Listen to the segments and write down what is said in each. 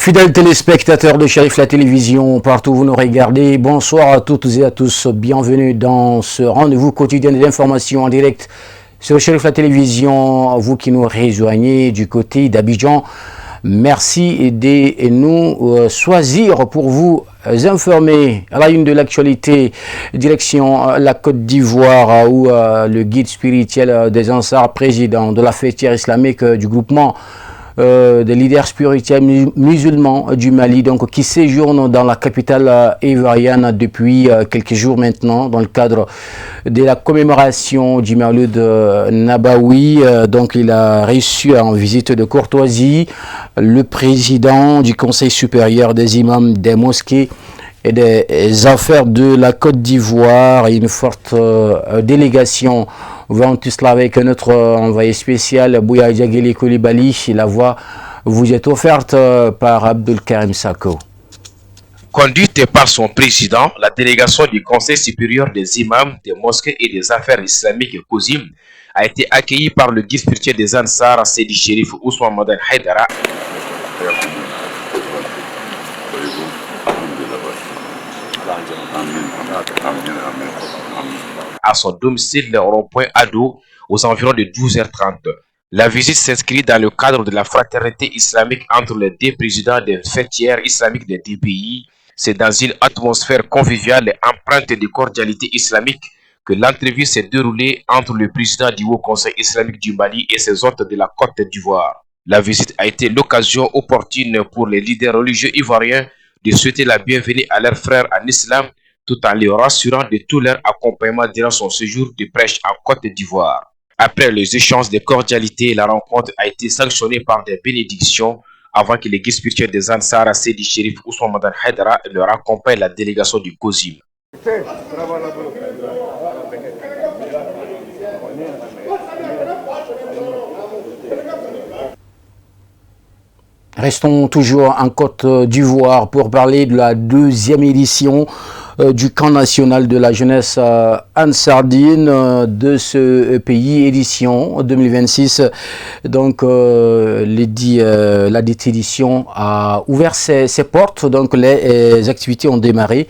Fidèles téléspectateurs de Cherif la télévision, partout où vous nous regardez, bonsoir à toutes et à tous, bienvenue dans ce rendez-vous quotidien d'information en direct sur Cherif la télévision, vous qui nous rejoignez du côté d'Abidjan. Merci de nous choisir pour vous informer à la une de l'actualité, direction la Côte d'Ivoire où le guide spirituel des Ansars, président de la fêtière islamique du groupement des leaders spirituels musulmans du Mali, donc qui séjournent dans la capitale ivoirienne depuis quelques jours maintenant dans le cadre de la commémoration du Mawlud Nabawi. Donc il a reçu en visite de courtoisie le président du Conseil supérieur des imams des mosquées et des affaires de la Côte d'Ivoire et une forte délégation. Venons tout cela avec notre envoyé spécial Bouya Diaguili Koulibaly. La voix vous est offerte par Abdul Karim Sako. Conduite par son président, la délégation du Conseil supérieur des imams, des mosquées et des affaires islamiques COSIM a été accueillie par le guide spirituel des Ansars, Seydi Cherif Ousmane Madan Haïdara. À son domicile, le rond-point Ado, aux environs de 12h30. La visite s'inscrit dans le cadre de la fraternité islamique entre les deux présidents des fêtières islamiques des deux pays. C'est dans une atmosphère conviviale et empreinte de cordialité islamique que l'entrevue s'est déroulée entre le président du Haut Conseil islamique du Mali et ses hôtes de la Côte d'Ivoire. La visite a été l'occasion opportune pour les leaders religieux ivoiriens de souhaiter la bienvenue à leurs frères en islam, tout en les rassurant de tout leur accompagnement durant son séjour de prêche en Côte d'Ivoire. Après les échanges de cordialité, la rencontre a été sanctionnée par des bénédictions avant que le guide spirituel des Ansars, Seydi Cherif Ousmane Madan Haïdara, leur accompagne la délégation du COSIM. Restons toujours en Côte d'Ivoire pour parler de la deuxième édition du camp national de la jeunesse ansardine de ce pays, édition 2026. Donc la dite édition a ouvert ses portes, donc les activités ont démarré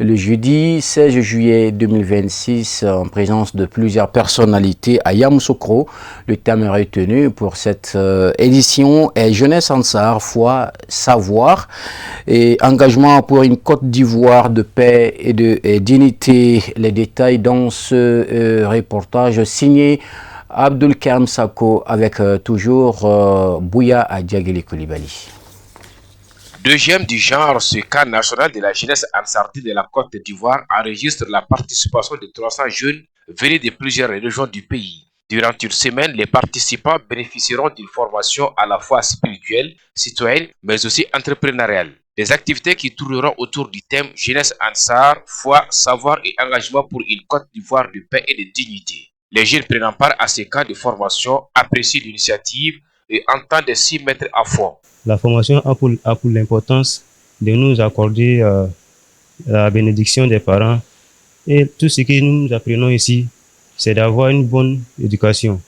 le jeudi 16 juillet 2026 en présence de plusieurs personnalités à Yamoussoukro. Le thème retenu pour cette édition est Jeunesse Ansar, foi, savoir et engagement pour une Côte d'Ivoire de paix et de dignité. Les détails dans ce reportage signé Abdul Karim Sako avec toujours Bouya Diaguili Koulibaly. Deuxième du genre, ce camp national de la jeunesse ansardine de la Côte d'Ivoire enregistre la participation de 300 jeunes venus de plusieurs régions du pays. Durant une semaine, les participants bénéficieront d'une formation à la fois spirituelle, citoyenne, mais aussi entrepreneuriale. Des activités qui tourneront autour du thème Jeunesse Ansar, foi, savoir et engagement pour une Côte d'Ivoire de paix et de dignité. Les jeunes prenant part à ces camps de formation apprécient l'initiative et entendent s'y mettre à fond. La formation a pour l'importance de nous accorder la bénédiction des parents et tout ce que nous apprenons ici, c'est d'avoir une bonne éducation.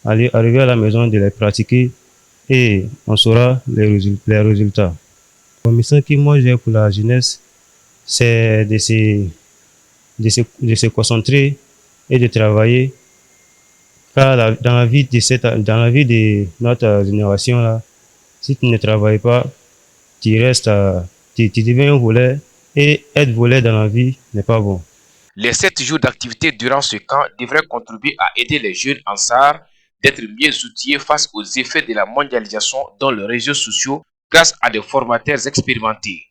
Arriver à la maison, de les pratiquer et on saura les résultats. Le message que moi j'ai pour la jeunesse, c'est de se concentrer et de travailler. Car dans la vie de notre génération là, si tu ne travailles pas, tu restes, tu deviens un voleur et être voleur dans la vie n'est pas bon. Les 7 jours d'activité durant ce camp devraient contribuer à aider les jeunes Ansar d'être mieux outillés face aux effets de la mondialisation dans les réseaux sociaux grâce à des formateurs expérimentés.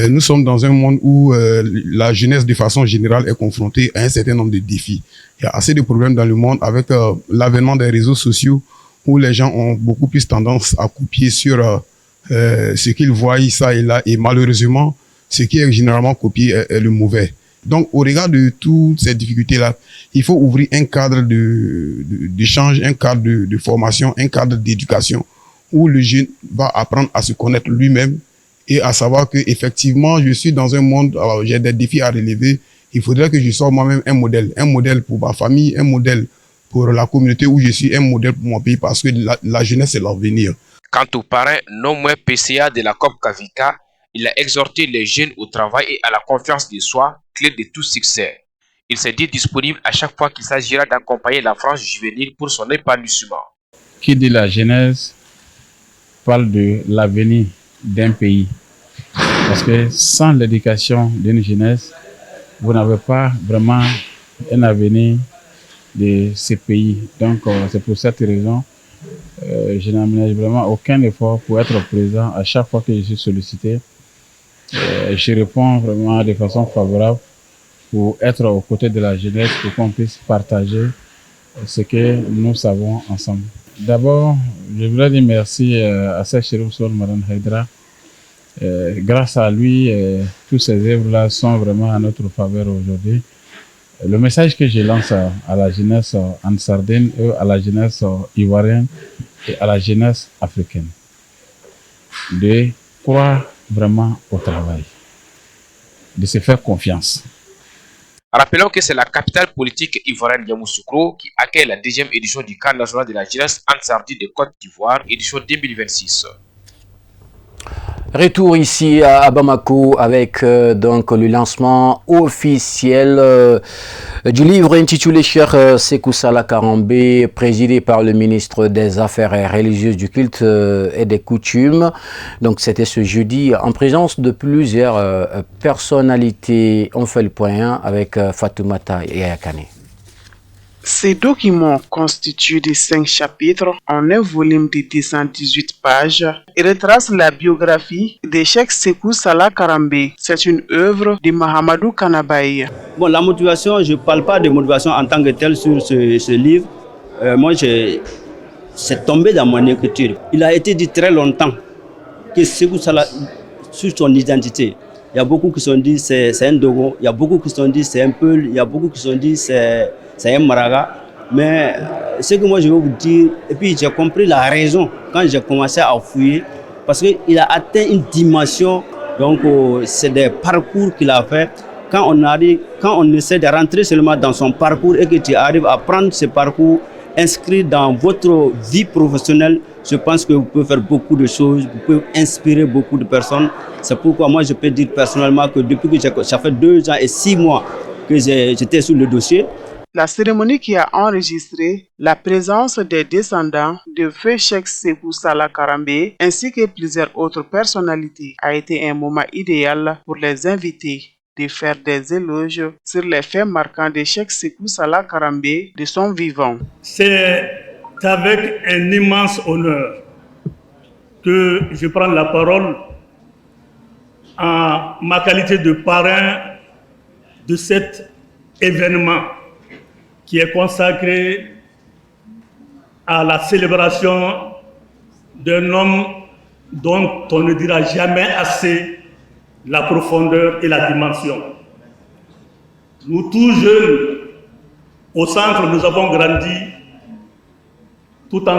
Nous sommes dans un monde où la jeunesse de façon générale est confrontée à un certain nombre de défis. Il y a assez de problèmes dans le monde avec l'avènement des réseaux sociaux où les gens ont beaucoup plus tendance à copier sur ce qu'ils voient ça et là. Et malheureusement, ce qui est généralement copié est le mauvais. Donc, au regard de toutes ces difficultés-là, il faut ouvrir un cadre d'échange, un cadre de formation, un cadre d'éducation où le jeune va apprendre à se connaître lui-même et à savoir que effectivement, je suis dans un monde, alors j'ai des défis à relever. Il faudrait que je sois moi-même un modèle pour ma famille, un modèle pour la communauté où je suis, un modèle pour mon pays, parce que la jeunesse, c'est l'avenir. Quant aux parrains non moins PCA de la COP Kavika, il a exhorté les jeunes au travail et à la confiance de soi, clé de tout succès. Il s'est dit disponible à chaque fois qu'il s'agira d'accompagner la France juvénile pour son épanouissement. Qui dit la jeunesse parle de l'avenir d'un pays. Parce que sans l'éducation d'une jeunesse, vous n'avez pas vraiment un avenir de ce pays. Donc c'est pour cette raison je n'aménage vraiment aucun effort pour être présent à chaque fois que je suis sollicité. Je réponds vraiment de façon favorable pour être aux côtés de la jeunesse, pour qu'on puisse partager ce que nous savons ensemble. D'abord, je voudrais dire merci à Cheikh Cherif Ousmane Madan Haïdara. Grâce à lui, tous ces œuvres-là sont vraiment à notre faveur aujourd'hui. Le message que je lance à la jeunesse en Sardaigne, à la jeunesse ivoirienne et à la jeunesse africaine, de croire vraiment au travail, de se faire confiance. Rappelons que c'est la capitale politique ivoirienne Yamoussoukro qui accueille la 2e édition du cadre national de la jeunesse en Sardaigne de Côte d'Ivoire, édition 2026. Retour ici à Bamako avec donc le lancement officiel du livre intitulé Cheikh Sékou Salah Karambe, présidé par le ministre des Affaires religieuses, du culte et des coutumes. Donc c'était ce jeudi en présence de plusieurs personnalités. On fait le point avec Fatoumata Yayakane. Ces documents constitués de 5 chapitres en un volume de 218 pages et retracent la biographie de Cheikh Sékou Salah Karambe. C'est une œuvre de Mahamadou Kanabaye. Bon, la motivation, je ne parle pas de motivation en tant que telle sur ce livre. C'est tombé dans mon écriture. Il a été dit très longtemps que Sékou Salah, sur son identité, il y a beaucoup qui se sont dit c'est un Dogo, il y a beaucoup qui se sont dit c'est un Peul, il y a beaucoup qui se sont dit c'est un Maraga. Mais ce que moi je veux vous dire, et puis j'ai compris la raison quand j'ai commencé à fouiller, parce qu'il a atteint une dimension, donc c'est des parcours qu'il a fait. Quand on essaie de rentrer seulement dans son parcours et que tu arrives à prendre ce parcours inscrit dans votre vie professionnelle, je pense que vous pouvez faire beaucoup de choses, vous pouvez inspirer beaucoup de personnes. C'est pourquoi moi je peux dire personnellement que depuis que ça fait 2 ans et 6 mois que j'étais sur le dossier. La cérémonie qui a enregistré la présence des descendants de feu Cheikh Sékou Salah Karambe ainsi que plusieurs autres personnalités a été un moment idéal pour les invités de faire des éloges sur les faits marquants de Cheikh Sékou Salah Karambe de son vivant. C'est avec un immense honneur que je prends la parole en ma qualité de parrain de cet événement qui est consacré à la célébration d'un homme dont on ne dira jamais assez la profondeur et la dimension. Nous tous jeunes, au centre, nous avons grandi tout en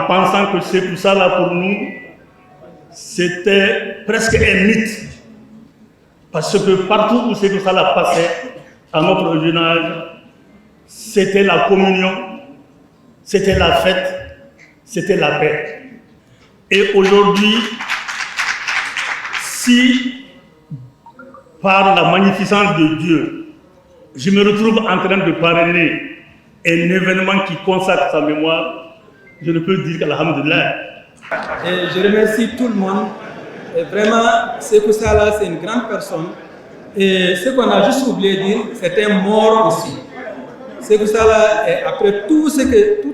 pensant que c'est tout ça là pour nous, c'était presque un mythe. Parce que partout où c'est tout ça là passait, à notre jeune âge, c'était la communion, c'était la fête, c'était la paix. Et aujourd'hui, si par la magnificence de Dieu, je me retrouve en train de parrainer un événement qui consacre sa mémoire, je ne peux dire qu'Alhamdulillah. Et je remercie tout le monde. Et vraiment, Sékou Salah, c'est une grande personne. Et ce qu'on a juste oublié de dire, c'est un mort aussi. Sékou Salah, après toutes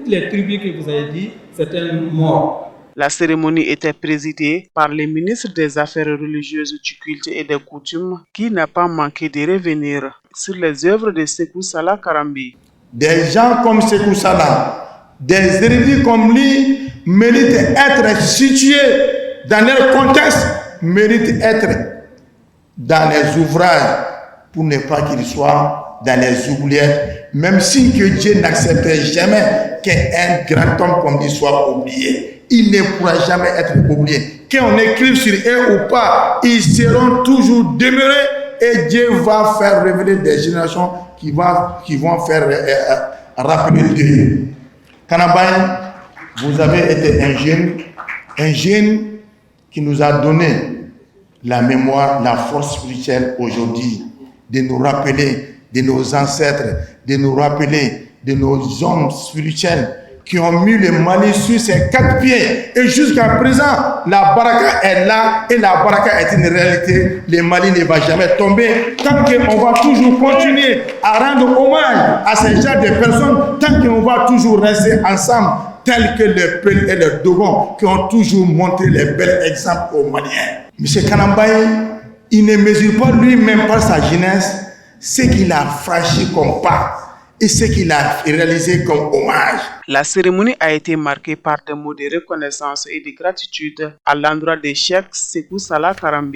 les tribus que vous avez dit, c'est un mort. La cérémonie était présidée par le ministre des Affaires religieuses, du culte et des coutumes, qui n'a pas manqué de revenir sur les œuvres de Sékou Salah Karambe. Des gens comme Sékou Salah, des érudits comme lui, méritent d'être situés dans leur contexte, méritent d'être dans les ouvrages pour ne pas qu'ils soient dans les oubliettes, même si que Dieu n'accepterait jamais qu'un grand homme comme lui soit oublié. Il ne pourra jamais être oublié. Qu'on écrive sur eux ou pas, ils seront toujours demeurés et Dieu va faire revenir des générations qui vont faire rappeler Dieu. Kanabaye, vous avez été un jeune Un jeune qui nous a donné la mémoire, la force spirituelle aujourd'hui, de nous rappeler de nos ancêtres, de nous rappeler de nos hommes spirituels qui ont mis le Mali sur ses 4 pieds. Et jusqu'à présent, la baraka est là et la baraka est une réalité. Le Mali ne va jamais tomber tant qu'on va toujours continuer à rendre hommage à ces genres de personnes, tant qu'on va toujours rester ensemble, tels que les Peul et les Dogons qui ont toujours montré les bels exemples aux Maliens. M. Kanambaye, il ne mesure pas lui-même par sa jeunesse ce qu'il a franchi comme pas et ce qu'il a réalisé comme hommage. La cérémonie a été marquée par des mots de reconnaissance et de gratitude à l'endroit de Cheikh Sékou Salah Karambe.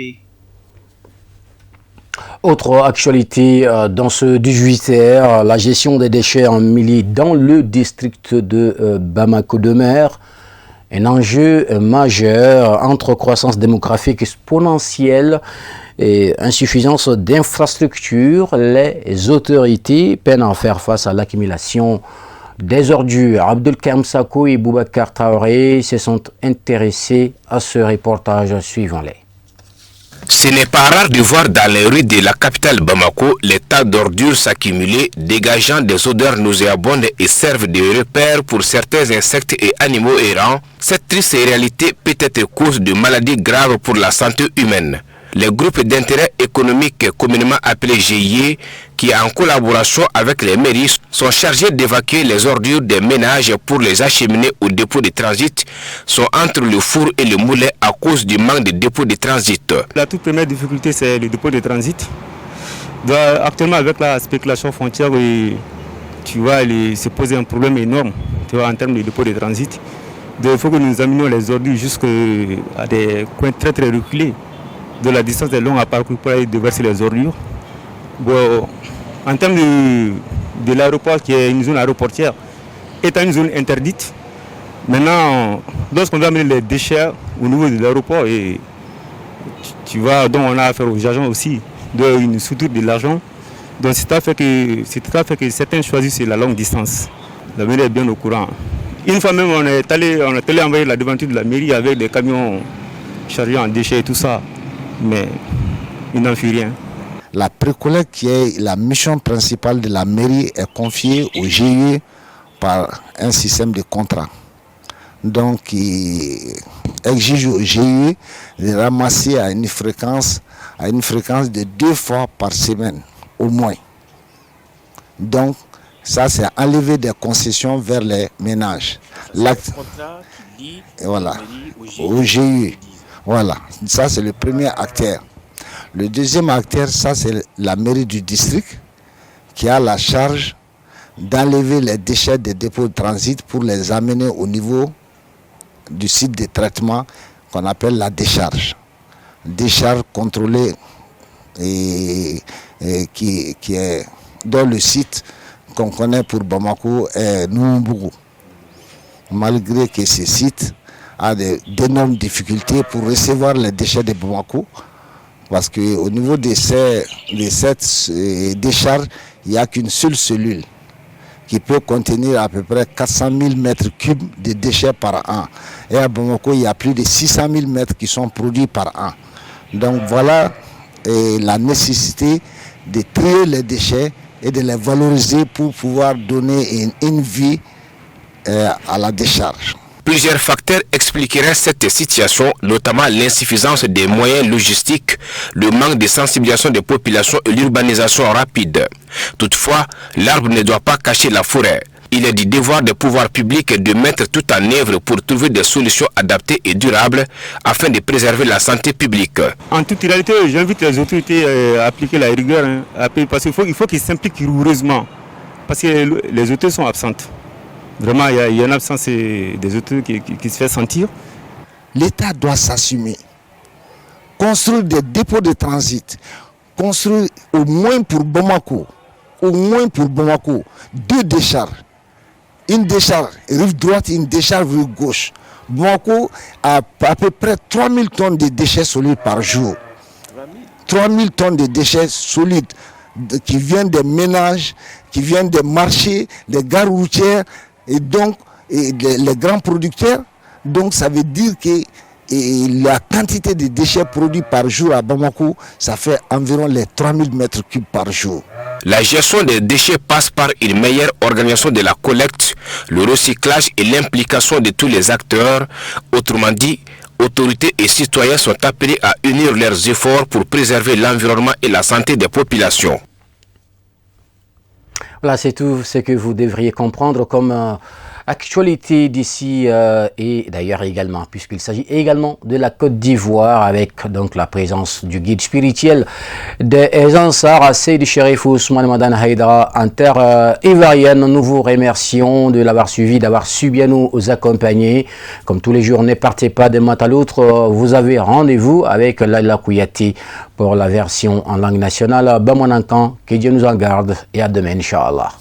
Autre actualité dans ce 18h, la gestion des déchets en Mali dans le district de Bamako-de-Mer. Un enjeu majeur entre croissance démographique exponentielle et insuffisance d'infrastructures. Les autorités peinent à faire face à l'accumulation des ordures. Abdelkarim Sako et Boubacar Traoré se sont intéressés à ce reportage. Suivons-les. Ce n'est pas rare de voir dans les rues de la capitale Bamako les tas d'ordures s'accumuler, dégageant des odeurs nauséabondes et servent de repères pour certains insectes et animaux errants. Cette triste réalité peut être cause de maladies graves pour la santé humaine. Les groupes d'intérêt économique communément appelés GIE, qui en collaboration avec les mairies sont chargés d'évacuer les ordures des ménages pour les acheminer au dépôt de transit, sont entre le four et le moulin à cause du manque de dépôt de transit. La toute première difficulté, c'est le dépôt de transit. Actuellement, avec la spéculation frontière, tu vois, il se pose un problème énorme, tu vois, en termes de dépôt de transit. Donc, il faut que nous amenions les ordures jusqu'à des coins très très reculés. De la distance est longue à parcourir pour aller déverser les ordures. Bon, en termes de l'aéroport, qui est une zone aéroportière, étant une zone interdite, maintenant, lorsqu'on doit amener les déchets au niveau de l'aéroport, et tu vois, donc on a affaire aux agents aussi, une soudure de l'argent. Donc c'est à fait que certains choisissent la longue distance. La mairie est bien au courant. Une fois même, on est allé envahir la devanture de la mairie avec des camions chargés en déchets et tout ça. Mais il n'en fait rien. La précollecte, qui est la mission principale de la mairie, est confiée au GIE par un système de contrat. Donc, il exige au GIE de ramasser à une fréquence de 2 fois par semaine, au moins. Donc, ça, c'est enlever des concessions vers les ménages. Voilà, au GIE. Voilà, ça c'est le premier acteur. Le deuxième acteur, ça c'est la mairie du district qui a la charge d'enlever les déchets des dépôts de transit pour les amener au niveau du site de traitement qu'on appelle la décharge. Décharge contrôlée et qui est dans le site qu'on connaît pour Bamako est Noumbougo. Malgré que ce site a d'énormes difficultés pour recevoir les déchets de Bamako, parce qu'au niveau de cette décharge, il n'y a qu'une seule cellule qui peut contenir à peu près 400 000 mètres cubes de déchets par an. Et à Bamako, il y a plus de 600 000 mètres qui sont produits par an. Donc voilà la nécessité de trier les déchets et de les valoriser pour pouvoir donner une vie à la décharge. Plusieurs facteurs expliqueraient cette situation, notamment l'insuffisance des moyens logistiques, le manque de sensibilisation des populations et l'urbanisation rapide. Toutefois, l'arbre ne doit pas cacher la forêt. Il est du devoir des pouvoirs publics de mettre tout en œuvre pour trouver des solutions adaptées et durables afin de préserver la santé publique. En toute réalité, j'invite les autorités à appliquer la rigueur, parce qu'il faut qu'ils s'impliquent rigoureusement, parce que les autorités sont absentes. Vraiment, il y a une absence des autorités qui se fait sentir. L'État doit s'assumer. Construire des dépôts de transit. Construire au moins pour Bamako. 2 décharges. Une décharge rive droite et une décharge rive gauche. Bamako a à peu près 3000 tonnes de déchets solides par jour. 3000 tonnes de déchets solides qui viennent des ménages, qui viennent des marchés, des gares routières. Et donc, les grands producteurs Donc ça veut dire que la quantité de déchets produits par jour à Bamako, ça fait environ les 3000 mètres cubes par jour. La gestion des déchets passe par une meilleure organisation de la collecte, le recyclage et l'implication de tous les acteurs. Autrement dit, autorités et citoyens sont appelés à unir leurs efforts pour préserver l'environnement et la santé des populations. Voilà, c'est tout ce que vous devriez comprendre comme actualité d'ici et d'ailleurs également, puisqu'il s'agit également de la Côte d'Ivoire avec donc la présence du guide spirituel des Ansar, Seydi Cherif Ousmane Madane Haïdara en terre ivoirienne. Nous vous remercions de l'avoir suivi, d'avoir su bien nous accompagner. Comme tous les jours, ne partez pas d'un matin à l'autre. Vous avez rendez-vous avec Laila Kouyaté pour la version en langue nationale. Bon Ankan, que Dieu nous en garde et à demain, Inch'Allah.